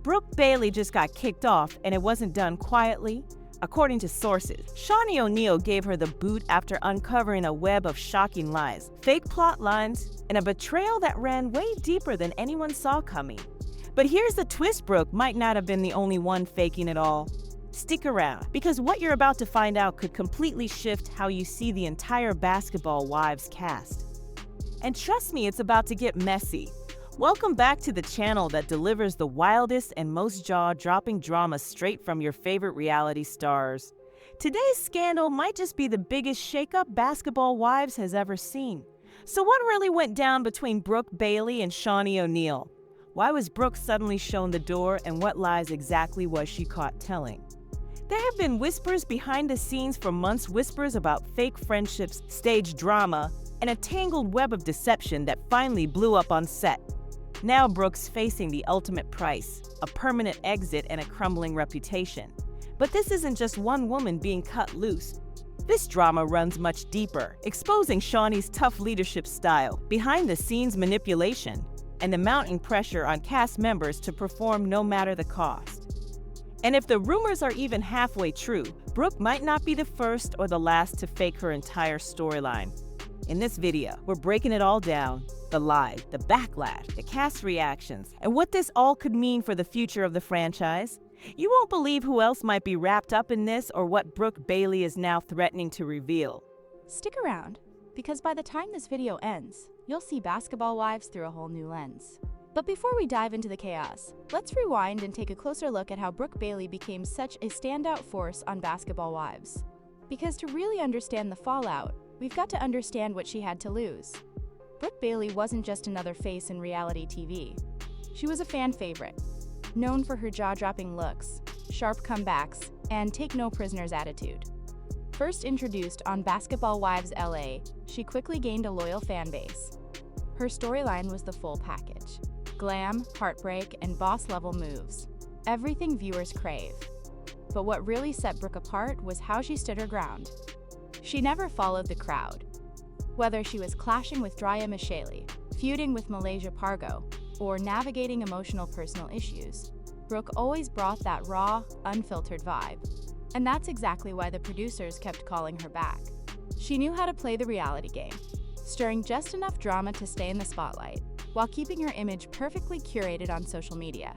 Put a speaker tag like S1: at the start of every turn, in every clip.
S1: Brooke Bailey just got kicked off, and it wasn't done quietly. According to sources, Shaunie O'Neal gave her the boot after uncovering a web of shocking lies, fake plot lines, and a betrayal that ran way deeper than anyone saw coming. But here's the twist: Brooke might not have been the only one faking it all. Stick around, because what you're about to find out could completely shift how you see the entire Basketball Wives cast. And trust me, it's about to get messy. Welcome back to the channel that delivers the wildest and most jaw-dropping drama straight from your favorite reality stars. Today's scandal might just be the biggest shakeup Basketball Wives has ever seen. So what really went down between Brooke Bailey and Shaunie O'Neal? Why was Brooke suddenly shown the door, and what lies exactly was she caught telling? There have been whispers behind the scenes for months, whispers about fake friendships, stage drama, and a tangled web of deception that finally blew up on set. Now Brooke's facing the ultimate price, a permanent exit and a crumbling reputation. But this isn't just one woman being cut loose. This drama runs much deeper, exposing Shaunie's tough leadership style, behind-the-scenes manipulation, and the mounting pressure on cast members to perform no matter the cost. And if the rumors are even halfway true, Brooke might not be the first or the last to fake her entire storyline. In this video, we're breaking it all down: the lie, the backlash, the cast reactions, and what this all could mean for the future of the franchise. You won't believe who else might be wrapped up in this or what Brooke Bailey is now threatening to reveal.
S2: Stick around, because by the time this video ends, you'll see Basketball Wives through a whole new lens. But before we dive into the chaos, let's rewind and take a closer look at how Brooke Bailey became such a standout force on Basketball Wives. Because to really understand the fallout, we've got to understand what she had to lose. Brooke Bailey wasn't just another face in reality TV. She was a fan favorite, known for her jaw-dropping looks, sharp comebacks, and take-no-prisoners attitude. First introduced on Basketball Wives LA, she quickly gained a loyal fan base. Her storyline was the full package: glam, heartbreak, and boss-level moves. Everything viewers crave. But what really set Brooke apart was how she stood her ground. She never followed the crowd. Whether she was clashing with Draya Michele, feuding with Malaysia Pargo, or navigating emotional personal issues, Brooke always brought that raw, unfiltered vibe. And that's exactly why the producers kept calling her back. She knew how to play the reality game, stirring just enough drama to stay in the spotlight, while keeping her image perfectly curated on social media.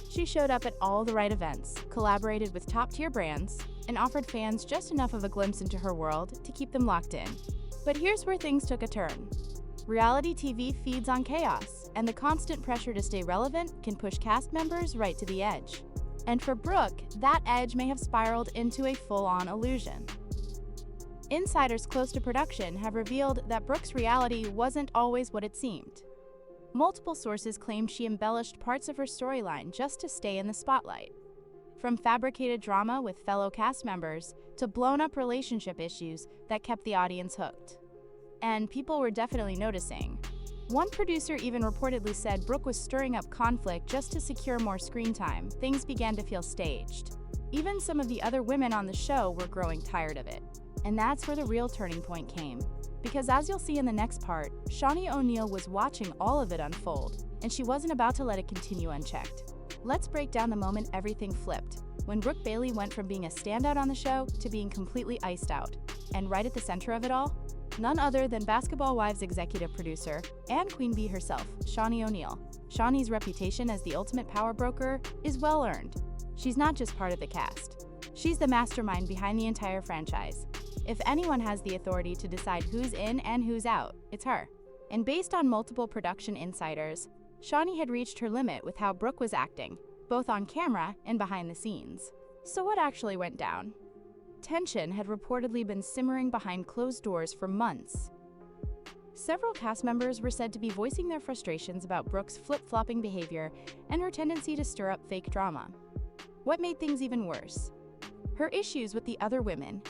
S2: She showed up at all the right events, collaborated with top-tier brands, and offered fans just enough of a glimpse into her world to keep them locked in. But here's where things took a turn. Reality TV feeds on chaos, and the constant pressure to stay relevant can push cast members right to the edge. And for Brooke, that edge may have spiraled into a full-on illusion. Insiders close to production have revealed that Brooke's reality wasn't always what it seemed. Multiple sources claimed she embellished parts of her storyline just to stay in the spotlight. From fabricated drama with fellow cast members to blown-up relationship issues that kept the audience hooked. And people were definitely noticing. One producer even reportedly said Brooke was stirring up conflict just to secure more screen time. Things began to feel staged. Even some of the other women on the show were growing tired of it. And that's where the real turning point came. Because as you'll see in the next part, Shaunie O'Neal was watching all of it unfold, and she wasn't about to let it continue unchecked. Let's break down the moment everything flipped, when Brooke Bailey went from being a standout on the show to being completely iced out. And right at the center of it all, none other than Basketball Wives executive producer and Queen Bee herself, Shaunie O'Neal. Shaunie's reputation as the ultimate power broker is well earned. She's not just part of the cast. She's the mastermind behind the entire franchise. If anyone has the authority to decide who's in and who's out, it's her. And based on multiple production insiders, Shaunie had reached her limit with how Brooke was acting, both on camera and behind the scenes. So what actually went down? Tension had reportedly been simmering behind closed doors for months. Several cast members were said to be voicing their frustrations about Brooke's flip-flopping behavior and her tendency to stir up fake drama. What made things even worse? Her issues with the other women,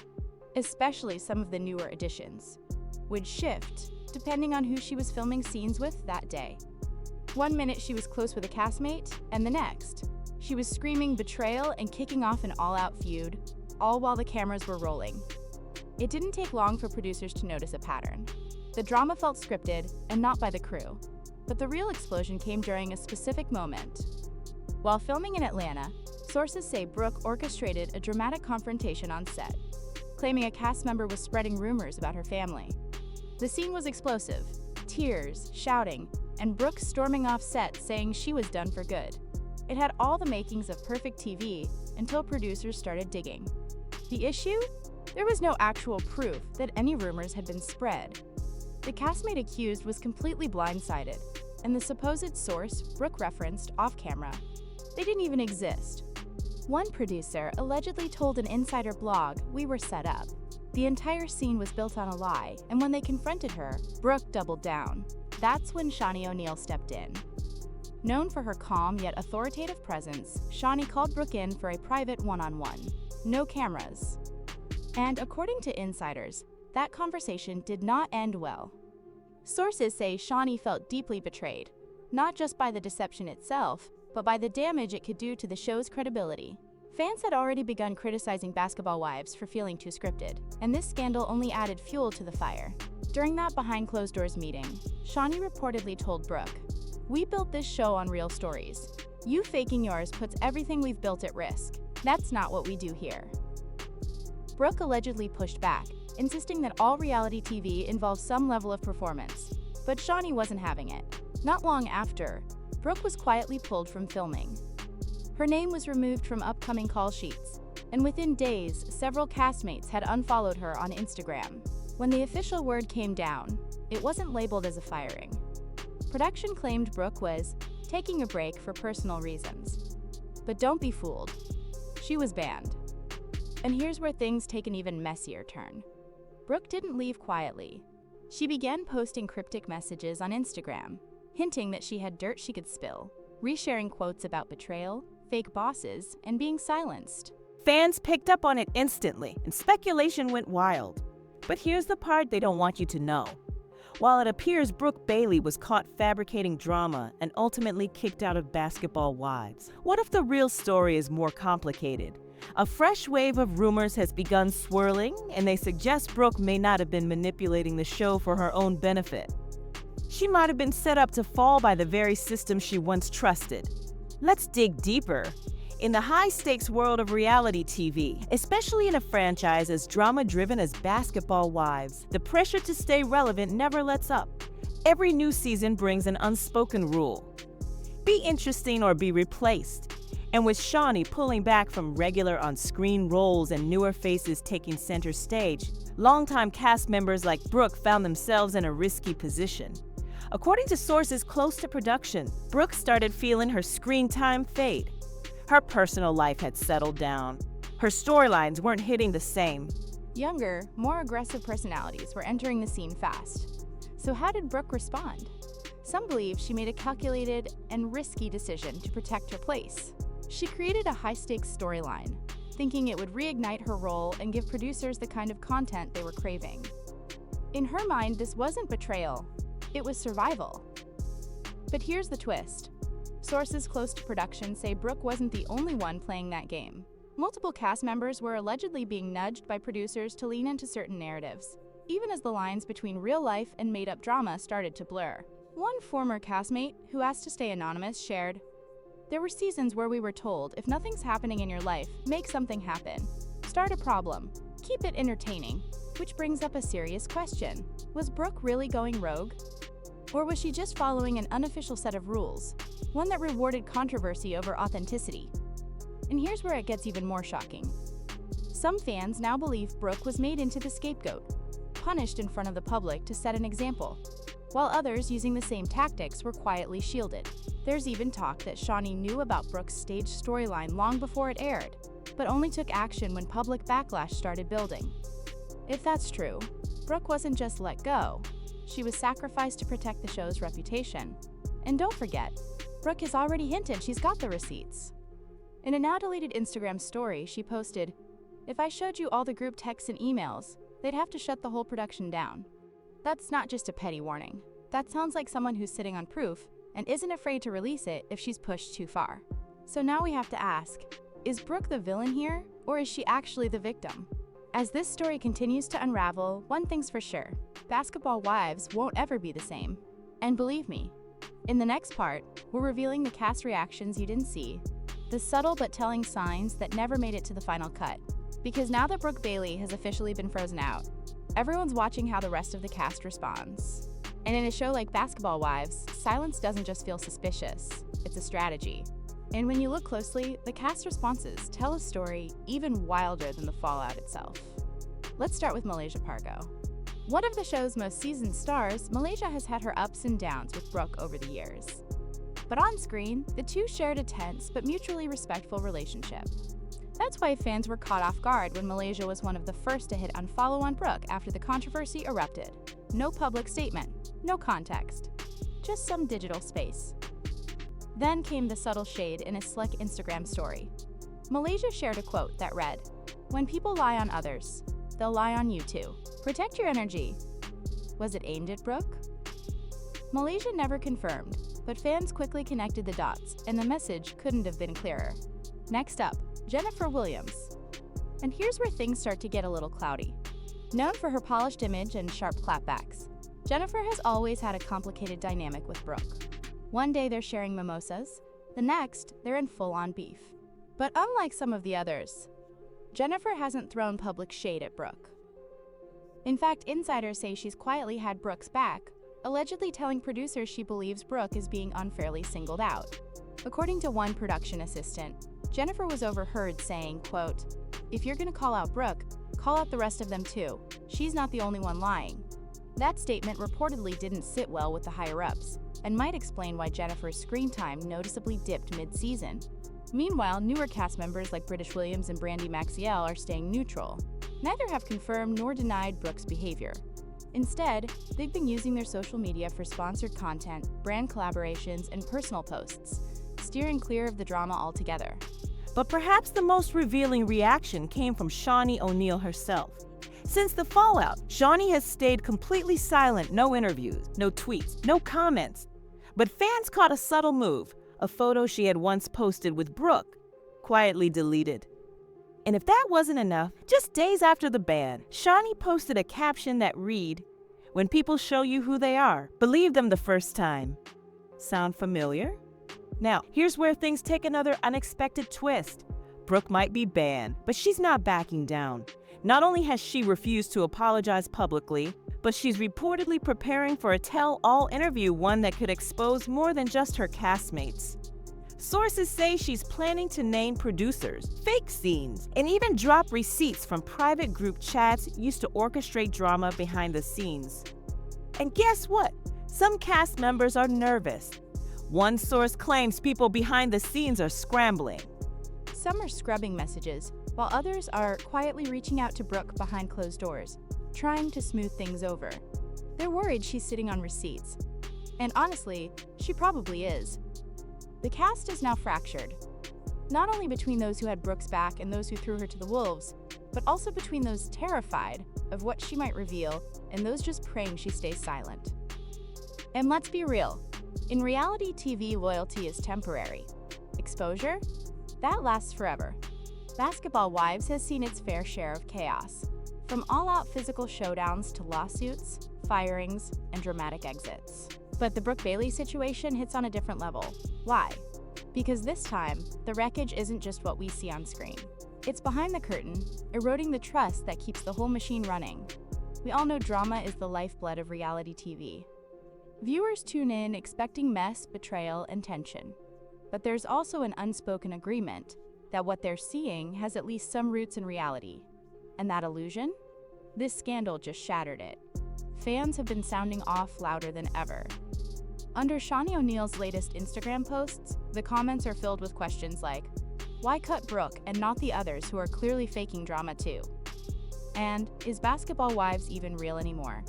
S2: especially some of the newer additions, would shift depending on who she was filming scenes with that day. One minute she was close with a castmate, and the next, she was screaming betrayal and kicking off an all-out feud, all while the cameras were rolling. It didn't take long for producers to notice a pattern. The drama felt scripted and not by the crew, but the real explosion came during a specific moment. While filming in Atlanta, sources say Brooke orchestrated a dramatic confrontation on set, claiming a cast member was spreading rumors about her family. The scene was explosive, tears, shouting, and Brooke storming off set saying she was done for good. It had all the makings of perfect TV until producers started digging. The issue? There was no actual proof that any rumors had been spread. The castmate accused was completely blindsided, and the supposed source Brooke referenced off-camera, they didn't even exist. One producer allegedly told an insider blog, "We were set up." The entire scene was built on a lie, and when they confronted her, Brooke doubled down. That's when Shaunie O'Neal stepped in. Known for her calm yet authoritative presence, Shaunie called Brooke in for a private one-on-one. No cameras. And according to insiders, that conversation did not end well. Sources say Shaunie felt deeply betrayed, not just by the deception itself, but by the damage it could do to the show's credibility. Fans had already begun criticizing Basketball Wives for feeling too scripted, and this scandal only added fuel to the fire. During that behind-closed-doors meeting, Shaunie reportedly told Brooke, "We built this show on real stories. You faking yours puts everything we've built at risk. That's not what we do here." Brooke allegedly pushed back, insisting that all reality TV involves some level of performance, but Shaunie wasn't having it. Not long after, Brooke was quietly pulled from filming. Her name was removed from upcoming call sheets, and within days, several castmates had unfollowed her on Instagram. When the official word came down, it wasn't labeled as a firing. Production claimed Brooke was taking a break for personal reasons. But don't be fooled. She was banned. And here's where things take an even messier turn. Brooke didn't leave quietly. She began posting cryptic messages on Instagram, hinting that she had dirt she could spill, resharing quotes about betrayal, fake bosses, and being silenced.
S1: Fans picked up on it instantly, and speculation went wild. But here's the part they don't want you to know. While it appears Brooke Bailey was caught fabricating drama and ultimately kicked out of Basketball Wives, what if the real story is more complicated? A fresh wave of rumors has begun swirling, and they suggest Brooke may not have been manipulating the show for her own benefit. She might have been set up to fall by the very system she once trusted. Let's dig deeper. In the high-stakes world of reality TV, especially in a franchise as drama-driven as Basketball Wives, the pressure to stay relevant never lets up. Every new season brings an unspoken rule: be interesting or be replaced. And with Shaunie pulling back from regular on-screen roles and newer faces taking center stage, longtime cast members like Brooke found themselves in a risky position. According to sources close to production, Brooke started feeling her screen time fade. Her personal life had settled down. Her storylines weren't hitting the same.
S2: Younger, more aggressive personalities were entering the scene fast. So how did Brooke respond? Some believe she made a calculated and risky decision to protect her place. She created a high-stakes storyline, thinking it would reignite her role and give producers the kind of content they were craving. In her mind, this wasn't betrayal, it was survival. But here's the twist. Sources close to production say Brooke wasn't the only one playing that game. Multiple cast members were allegedly being nudged by producers to lean into certain narratives, even as the lines between real life and made-up drama started to blur. One former castmate, who asked to stay anonymous, shared, "There were seasons where we were told, if nothing's happening in your life, make something happen. Start a problem. Keep it entertaining." Which brings up a serious question. Was Brooke really going rogue? Or was she just following an unofficial set of rules, one that rewarded controversy over authenticity? And here's where it gets even more shocking. Some fans now believe Brooke was made into the scapegoat, punished in front of the public to set an example, while others using the same tactics were quietly shielded. There's even talk that Shaunie knew about Brooke's staged storyline long before it aired, but only took action when public backlash started building. If that's true, Brooke wasn't just let go. She was sacrificed to protect the show's reputation. And don't forget, Brooke has already hinted she's got the receipts. In a now-deleted Instagram story, she posted, "If I showed you all the group texts and emails, they'd have to shut the whole production down." That's not just a petty warning. That sounds like someone who's sitting on proof and isn't afraid to release it if she's pushed too far. So now we have to ask, is Brooke the villain here, or is she actually the victim? As this story continues to unravel, one thing's for sure: Basketball Wives won't ever be the same. And believe me, In the next part, we're revealing the cast reactions you didn't see, the subtle but telling signs that never made it to the final cut. Because now that Brooke Bailey has officially been frozen out, everyone's watching how the rest of the cast responds. And in a show like Basketball Wives, silence doesn't just feel suspicious, it's a strategy. And when you look closely, the cast responses tell a story even wilder than the fallout itself. Let's start with Malaysia Pargo. One of the show's most seasoned stars, Malaysia has had her ups and downs with Brooke over the years. But on screen, the two shared a tense but mutually respectful relationship. That's why fans were caught off guard when Malaysia was one of the first to hit unfollow on Brooke after the controversy erupted. No public statement, no context, just some digital space. Then came the subtle shade in a slick Instagram story. Malaysia shared a quote that read, "When people lie on others, they'll lie on you too. Protect your energy." Was it aimed at Brooke? Malaysia never confirmed, but fans quickly connected the dots, and the message couldn't have been clearer. Next up, Jennifer Williams. And here's where things start to get a little cloudy. Known for her polished image and sharp clapbacks, Jennifer has always had a complicated dynamic with Brooke. One day they're sharing mimosas, the next they're in full-on beef. But unlike some of the others, Jennifer hasn't thrown public shade at Brooke. In fact, insiders say she's quietly had Brooke's back, allegedly telling producers she believes Brooke is being unfairly singled out. According to one production assistant, Jennifer was overheard saying, quote, "If you're gonna call out Brooke, call out the rest of them too. She's not the only one lying." That statement reportedly didn't sit well with the higher-ups, and might explain why Jennifer's screen time noticeably dipped mid-season. Meanwhile, newer cast members like British Williams and Brandy Maxiell are staying neutral. Neither have confirmed nor denied Brooke's behavior. Instead, they've been using their social media for sponsored content, brand collaborations, and personal posts, steering clear of the drama altogether.
S1: But perhaps the most revealing reaction came from Shaunie O'Neal herself. Since the fallout, Shaunie has stayed completely silent, no interviews, no tweets, no comments. But fans caught a subtle move, a photo she had once posted with Brooke, quietly deleted. And if that wasn't enough, just days after the ban, Shaunie posted a caption that read, "When people show you who they are, believe them the first time." Sound familiar? Now, here's where things take another unexpected twist. Brooke might be banned, but she's not backing down. Not only has she refused to apologize publicly, but she's reportedly preparing for a tell-all interview, one that could expose more than just her castmates. Sources say she's planning to name producers, fake scenes, and even drop receipts from private group chats used to orchestrate drama behind the scenes. And guess what? Some cast members are nervous. One source claims people behind the scenes are scrambling.
S2: Some are scrubbing messages, while others are quietly reaching out to Brooke behind closed doors, trying to smooth things over. They're worried she's sitting on receipts. And honestly, she probably is. The cast is now fractured, not only between those who had Brooke's back and those who threw her to the wolves, but also between those terrified of what she might reveal and those just praying she stays silent. And let's be real, in reality TV, loyalty is temporary. Exposure? That lasts forever. Basketball Wives has seen its fair share of chaos, from all-out physical showdowns to lawsuits, firings, and dramatic exits. But the Brooke Bailey situation hits on a different level. Why? Because this time, the wreckage isn't just what we see on screen. It's behind the curtain, eroding the trust that keeps the whole machine running. We all know drama is the lifeblood of reality TV. Viewers tune in expecting mess, betrayal, and tension. But there's also an unspoken agreement that what they're seeing has at least some roots in reality. And that illusion? This scandal just shattered it. Fans have been sounding off louder than ever. Under Shaunie O'Neal's latest Instagram posts, the comments are filled with questions like, why cut Brooke and not the others who are clearly faking drama too? And is Basketball Wives even real anymore?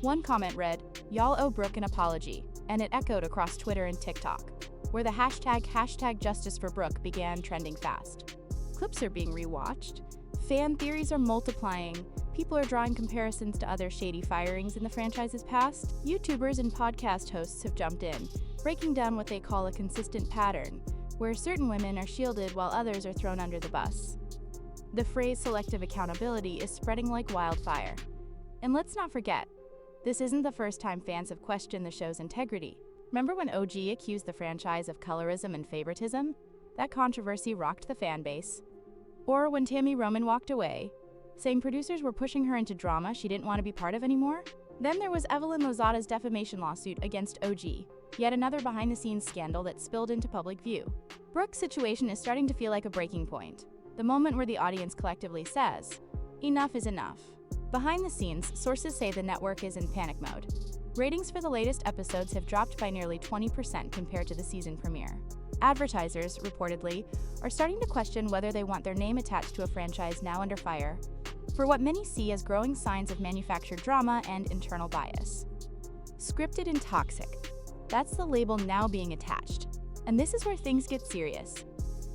S2: One comment read, "Y'all owe Brooke an apology," and it echoed across Twitter and TikTok, where the hashtag Justice for Brooke began trending fast. Clips are being rewatched, fan theories are multiplying, people are drawing comparisons to other shady firings in the franchise's past. YouTubers and podcast hosts have jumped in, breaking down what they call a consistent pattern, where certain women are shielded while others are thrown under the bus. The phrase selective accountability is spreading like wildfire. And let's not forget, this isn't the first time fans have questioned the show's integrity. Remember when OG accused the franchise of colorism and favoritism? That controversy rocked the fan base. Or when Tammy Roman walked away, saying producers were pushing her into drama she didn't want to be part of anymore? Then there was Evelyn Lozada's defamation lawsuit against OG, yet another behind-the-scenes scandal that spilled into public view. Brooke's situation is starting to feel like a breaking point, the moment where the audience collectively says, enough is enough. Behind the scenes, sources say the network is in panic mode. Ratings for the latest episodes have dropped by nearly 20% compared to the season premiere. Advertisers, reportedly, are starting to question whether they want their name attached to a franchise now under fire for what many see as growing signs of manufactured drama and internal bias. Scripted and toxic. That's the label now being attached. And this is where things get serious.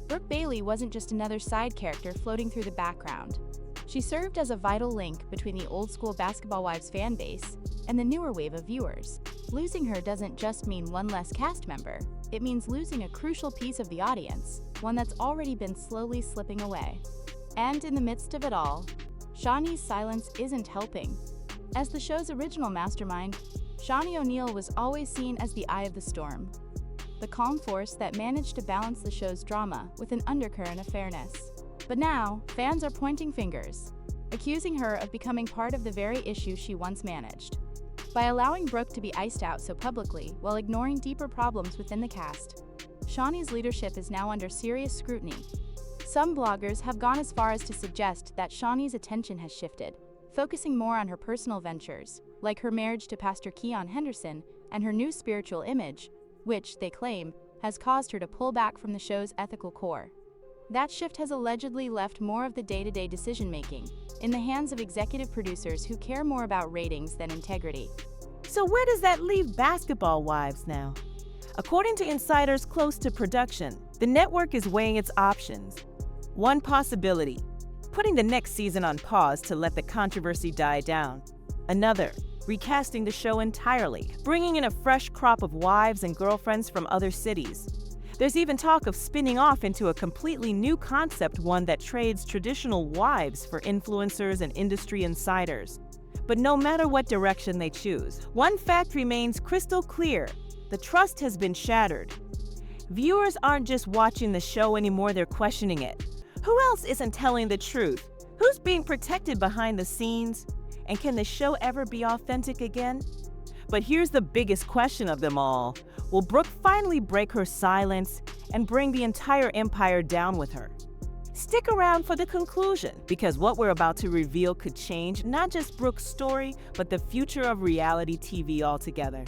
S2: Brooke Bailey wasn't just another side character floating through the background. She served as a vital link between the old-school Basketball Wives fan base and the newer wave of viewers. Losing her doesn't just mean one less cast member. It means losing a crucial piece of the audience, one that's already been slowly slipping away. And in the midst of it all, Shaunie's silence isn't helping. As the show's original mastermind, Shaunie O'Neal was always seen as the eye of the storm, the calm force that managed to balance the show's drama with an undercurrent of fairness. But now, fans are pointing fingers, accusing her of becoming part of the very issue she once managed. By allowing Brooke to be iced out so publicly while ignoring deeper problems within the cast, Shaunie's leadership is now under serious scrutiny. Some bloggers have gone as far as to suggest that Shaunie's attention has shifted, focusing more on her personal ventures, like her marriage to Pastor Keon Henderson and her new spiritual image, which, they claim, has caused her to pull back from the show's ethical core. That shift has allegedly left more of the day-to-day decision-making in the hands of executive producers who care more about ratings than integrity.
S1: So where does that leave Basketball Wives now? According to insiders close to production, the network is weighing its options. One possibility, putting the next season on pause to let the controversy die down. Another, recasting the show entirely, bringing in a fresh crop of wives and girlfriends from other cities. There's even talk of spinning off into a completely new concept, one that trades traditional wives for influencers and industry insiders. But no matter what direction they choose, one fact remains crystal clear: the trust has been shattered. Viewers aren't just watching the show anymore, they're questioning it. Who else isn't telling the truth? Who's being protected behind the scenes? And can the show ever be authentic again? But here's the biggest question of them all. Will Brooke finally break her silence and bring the entire empire down with her? Stick around for the conclusion, because what we're about to reveal could change not just Brooke's story, but the future of reality TV altogether.